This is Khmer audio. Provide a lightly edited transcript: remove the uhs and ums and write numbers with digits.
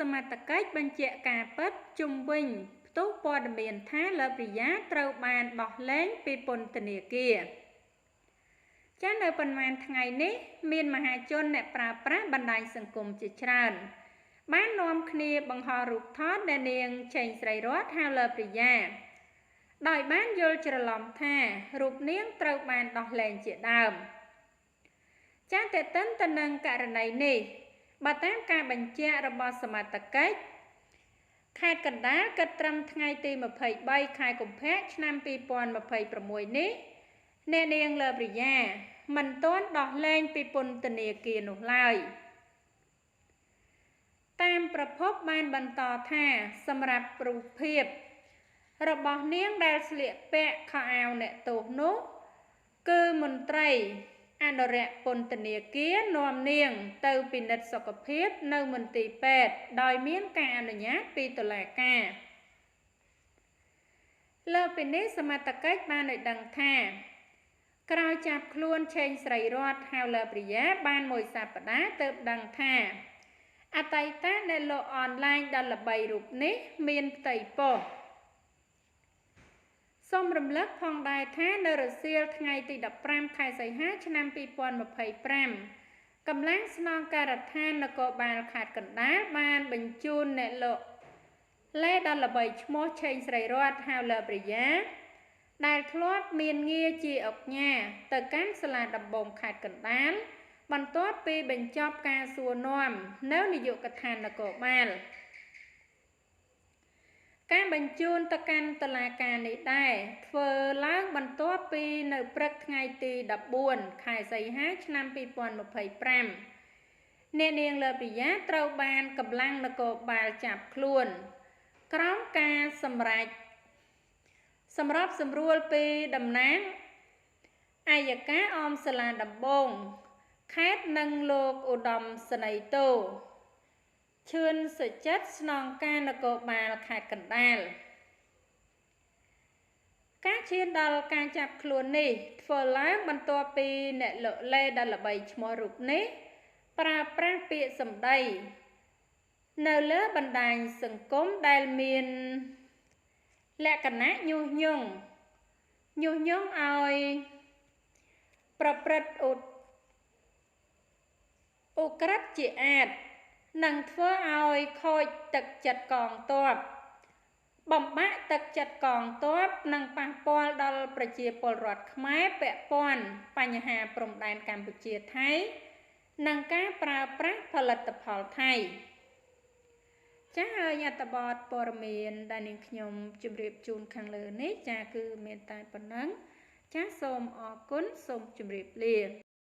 សមត្ថកិច្ចបញ្ជាក់ការពិតជុំវិញផ្ទុះព័ត៌មានថាលើព្រីយ៉ាត្រូវបានបោះលែងពីពន្ធនាគារចានៅប៉ុន្មានថ្ងៃនេះមានមហាជនអ្នកប្រើប្រាស់បណ្ដាញសង្គមជាច្រើនបាននាំគ្នាបង្ហោះរូបថតដែលនាងឆេងស្រីរតហៅលើព្រីយ៉ាដោយបានយល់ច្រឡំថារូបនាងត្រូវបានដោះលែងជាដើមចាទន្ទឹមទៅនឹងករណីនេះបើតាមការបញ្ជាក់របស់សមត្ថកិច្ចខេត្តកណ្ដាលគិតត្រឹមថ្ងៃទី23ខែកុម្ភៈឆ្នាំ2026នេះអ្នកនាងលើព្រីយ៉ាមិនទាន់ដោះលែងពីពន្ធនាគារនោះឡើយតាមប្រភពបានបន្តថាសម្រាប់រូបភាពរបស់នាងដែលស្លៀកពាក់ខោអាវអ្នកទោសនោះគឺមន្ត្រីអនុរិយពន្ធនាគារនាំនាងទៅពិនិត្យសុខភាពនៅមន្ទីរពេទ្យដោយមានការអនុញ្ញាតពីតុលាការលើពីនេះសមត្ថកិច្ចបានឲ្យដឹងថាក្រោយចាប់ខ្លួនឆេងស្រីរតហៅលើព្រីយ៉ាបានមួយសប្តាហ៍ទើបដឹងថាអតីតអ្នកលក់អនឡាញដ៏ល្បីរូបនេះមានផ្ទៃពោះសូមរំលឹកផងដែរថានៅរសៀលថ្ងៃទី15ខែសីហាឆ្នាំ2025កម្លាំងស្នងការដ្ឋាននគរបាលខេត្តកណ្ដាលបានបញ្ជូនអ្នកលក់លេដ៏ល្បីឈ្មោះឆេងស្រីរតហៅលើព្រីយ៉ាដែលធ្លាប់មានងារជាឧកញ៉ាទៅកាន់សាលាដំបងខេត្តកណ្ដាលបន្ទាប់ពីបញ្ចប់ការសួរនាំនៅនាយកដ្ឋាននគរបាលការបញ្ជូនទៅកាន់តុលាការនេះដែរធ្វើឡើងបន្ទាប់ពីនៅព្រឹកថ្ងៃទី14ខែសីហាឆ្នាំ2025អ្នកនាងលើព្រីយ៉ាត្រូវបានកម្លាំងនគរបាលចាប់ខ្លួនក្រោមការសម្រេចសម្របសម្រួលពីតំណាងអัยការអមសាលាដំបងខេត្តនិងលោកឧត្តមសេនីយ៍តូឈឿនសុចិត្តស្នងការនគរបាលខេត្តកណ្ដាលការឈានដល់ការចាប់ខ្លួននេះធ្វើឡើងបន្ទាប់ពីអ្នកលក់លេដ៏ល្បីឈ្មោះរូបនេះប្រើប្រាស់ពាក្យសម្ដីនៅលើបណ្ដាញសង្គមដែលមានលក្ខណៈញុះញង់ឲ្យប្រព្រឹត្តឧក្រិដ្ឋជាអាតនិងធ្វើឲ្យខូចទឹកចិត្តកងទ័ពបំបាក់ទឹកចិត្តកងទ័ពនិងប៉ះពាល់ដល់ប្រជាពលរដ្ឋខ្មែរពាក់ព័ន្ធបញ្ហាព្រំដែនកម្ពុជាថៃនិងការប្រើប្រាស់ផលិតផលថៃចា៎ហើយអត្ថបទព័ត៌មានដែលនាងខ្ញុំជម្រាបជូនខាងលើនេះចា៎គឺមានតែប៉ុណ្ណឹងចា៎សូមអរគុណសូមជម្រាបលា